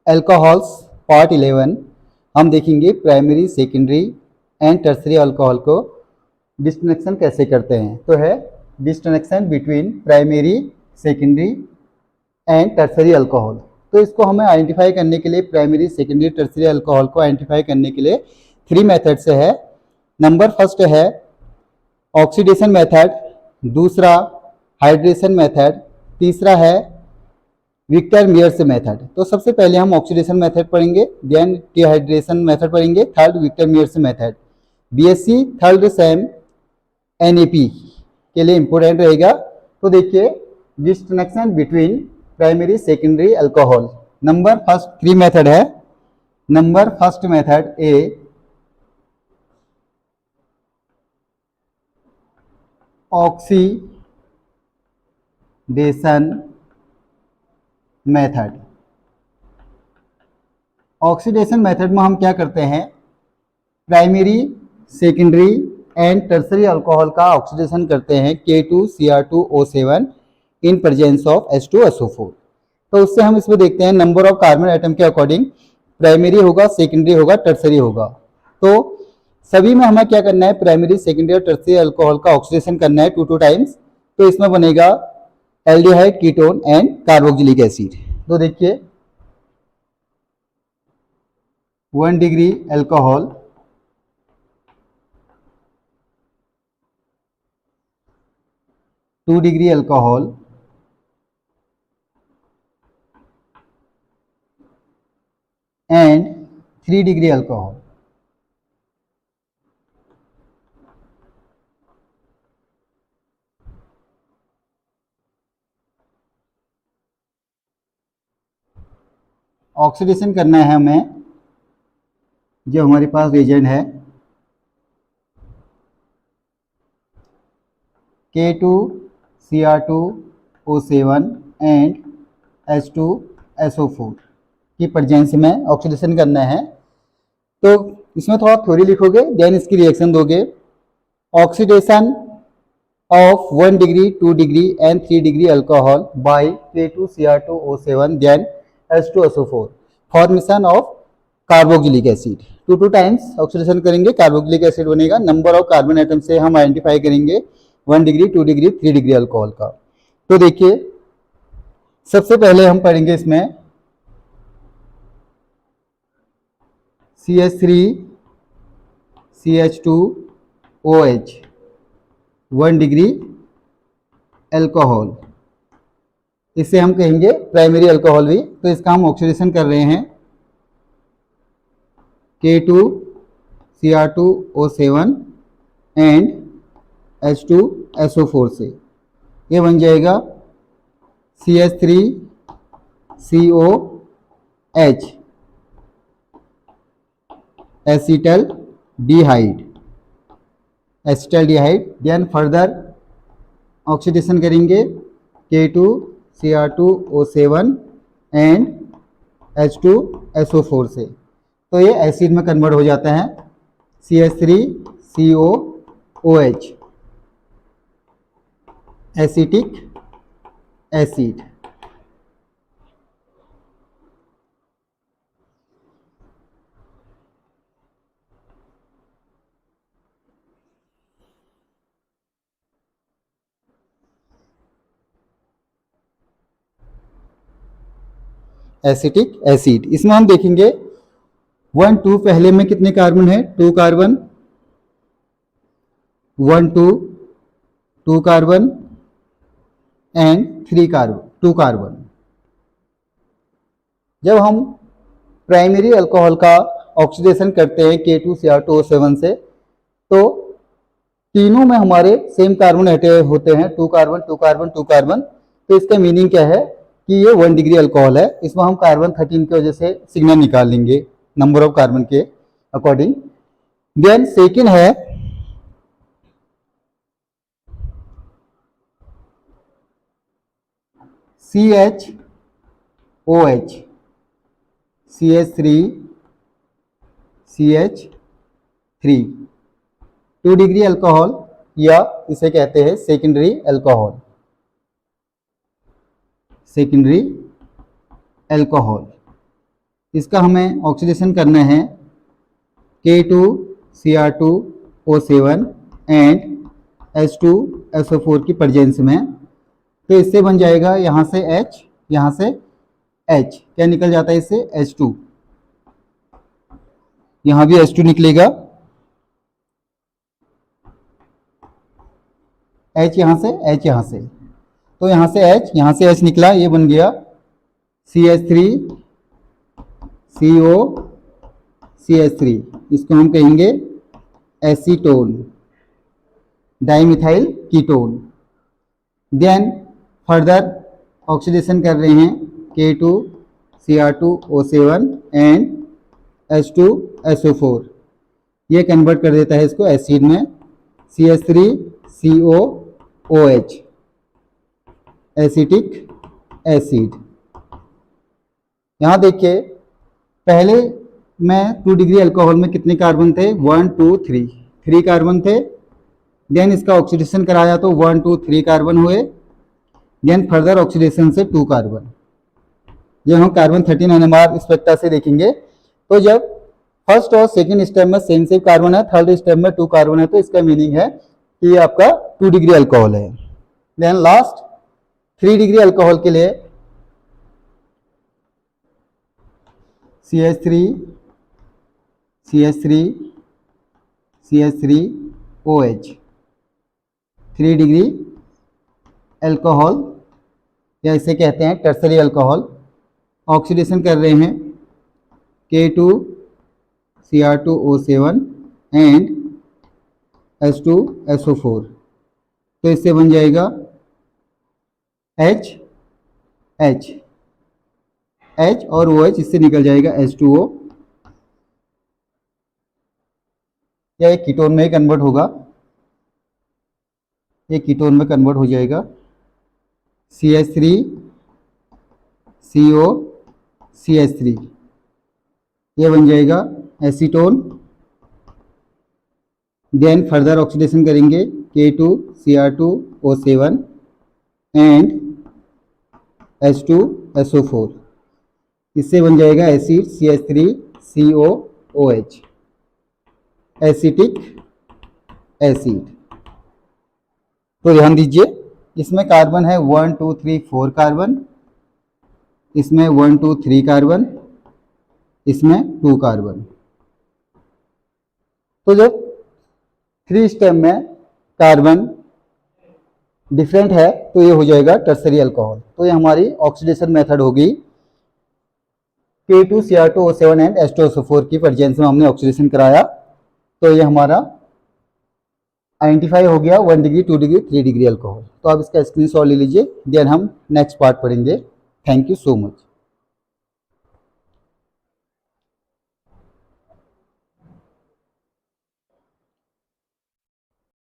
Alcohols part 11 हम देखेंगे primary secondary and tertiary alcohol को डिस्टिंक्शन कैसे करते हैं। तो है distinction between primary secondary and tertiary alcohol. तो इसको हमें आइडेंटिफाई करने के लिए प्राइमरी सेकेंडरी टर्सरी अल्कोहल को आइडेंटिफाई करने के लिए 3 मेथड से है। नंबर फर्स्ट है ऑक्सीडेशन मेथड, दूसरा हाइड्रेशन मेथड, तीसरा है विक्टर मियर्स मेथड। तो सबसे पहले हम ऑक्सीडेशन मेथड पढ़ेंगे, देन डिहाइड्रेशन मेथड पढ़ेंगे, third Victor Mears method. BSc third same NAP के लिए इंपॉर्टेंट रहेगा। तो देखिए distinction between primary secondary alcohol. Number first 3 method है। नंबर फर्स्ट मेथड ए ऑक्सीडेशन मेथड। ऑक्सीडेशन मेथड में हम क्या करते हैं, primary secondary and tertiary alcohol का ऑक्सीडेशन करते हैं K2Cr2O7 in presence of H2SO4। तो उससे हम इसमें देखते हैं नंबर ऑफ कार्बन एटम के अकॉर्डिंग प्राइमरी होगा, सेकेंडरी होगा, टर्सरी होगा। तो सभी में हमें क्या करना है, प्राइमरी सेकेंडरी और टर्सरी अल्कोहल का ऑक्सीडेशन करना है 2 टाइम्स। तो इसमें बनेगा aldehyde, ketone and carboxylic acid. तो देखिए 1 degree alcohol, 2 degree alcohol, and 3 degree alcohol. Oxidation करना है हमें, जो हमारे पास रिएजेंट है K2Cr2O7 एंड H2SO4 की प्रेजेंस में ऑक्सीडेशन करना है। तो इसमें थोड़ा थ्योरी लिखोगे, देन इसकी रिएक्शन दोगे। Oxidation of 1 degree, 2 degree and 3 degree alcohol by K2Cr2O7 then H2SO4 formation of carboxylic acid. 2 times oxidation करेंगे, कार्बोक्सिलिक एसिड बनेगा। नंबर ऑफ कार्बन एटम से हम आइडेंटिफाई करेंगे 1 डिग्री, 2 डिग्री, 3 डिग्री अल्कोहल का। तो देखिए सबसे पहले हम पढ़ेंगे इसमें CH3CH2OH 1 डिग्री अल्कोहल, इसे हम कहेंगे प्राइमरी अल्कोहल भी। तो इसका हम ऑक्सीडेशन कर रहे हैं K2Cr2O7 एंड H2SO4 से। ये बन जाएगा CH3COH acetaldehyde, then further oxidation करेंगे K2Cr2O7 एंड H2SO4 से। तो ये एसिड में कन्वर्ट हो जाता है CH3COOH acetic acid. Acetic acid, इसमें हम देखेंगे 1 2 पहले में कितने कार्बन है, 2 carbon, 1 2 2 carbon and 3 carbon, 2 carbon. जब हम प्राइमरी अल्कोहल का ऑक्सीडेशन करते हैं K2Cr2O7 से, तो तीनों में हमारे सेम कार्बन होते हैं, 2 कार्बन, 2 कार्बन, 2 कार्बन। तो इसका मीनिंग क्या है कि ये 1 डिग्री अल्कोहल है। इसमें हम कार्बन 13 की वजह से सिग्नल निकाल लेंगे नंबर ऑफ कार्बन के अकॉर्डिंग। देन सेकेंड है CHOH CH3CH3 2 डिग्री अल्कोहल, या इसे कहते हैं सेकेंडरी अल्कोहल। सेकेंडरी अल्कोहल इसका हमें ऑक्सीडेशन करना है K2Cr2O7 एंड H2SO4 की प्रेजेंस में। तो इससे बन जाएगा यहाँ से H, यहाँ से H, क्या निकल जाता है इससे H2, यहाँ भी H2 निकलेगा, H यहाँ से H यहाँ से, तो यहाँ से H, यहाँ से H निकला, ये बन गया CH3CO इसको हम कहेंगे acetone, dimethyl ketone. Then further oxidation कर रहे हैं K2Cr2O7 एंड H2SO4, ये कन्वर्ट कर देता है इसको एसिड में CH3COOH, एसिटिक एसिड। यहाँ देखिए पहले में 2 डिग्री अल्कोहल में कितने कार्बन थे, 1 2 3 कार्बन थे। देन इसका ऑक्सीडेशन कराया तो 1 2 3 कार्बन हुए। देन फर्दर ऑक्सीडेशन से 2 कार्बन। जब हम कार्बन 13 NMR स्पेक्ट्रा से देखेंगे तो जब फर्स्ट और सेकंड स्टेप में सेम कार्बन है, थर्ड स्टेप में 2 कार्बन है, तो इसका मीनिंग है कि ये आपका 2 डिग्री अल्कोहल है। देन लास्ट 3 डिग्री अल्कोहल के लिए CH3OH 3 डिग्री अल्कोहल, या इसे कहते हैं टर्सरी अल्कोहल। ऑक्सीडेशन कर रहे हैं K2Cr2O7 एंड H2SO4, तो इससे बन जाएगा H और OH, इससे निकल जाएगा H2O, या एक कीटोन में कन्वर्ट होगा, ये कीटोन में कन्वर्ट हो जाएगा CH3COCH3, ये बन जाएगा एसीटोन। देन फर्दर ऑक्सीडेशन करेंगे K2Cr2O7 एंड H2SO4, इससे बन जाएगा एसिड CH3COOH, एसिटिक एसिड। तो ध्यान दीजिए इसमें कार्बन है 1 2 3 4 कार्बन, इसमें 1 2 3 कार्बन, इसमें 2 कार्बन। तो जब 3 स्टेप में कार्बन डिफरेंट है तो ये हो जाएगा टर्सरी अल्कोहल। तो ये हमारी ऑक्सीडेशन मेथड होगी। K2Cr2O7 एंड H2SO4 की प्रेजेंस में हमने ऑक्सीडेशन कराया, तो ये हमारा आइडेंटिफाई हो गया 1 डिग्री 2 डिग्री 3 डिग्री अल्कोहल। तो आप इसका स्क्रीनशॉट ले लीजिए, देन हम नेक्स्ट पार्ट पढ़ेंगे। Thank you so much.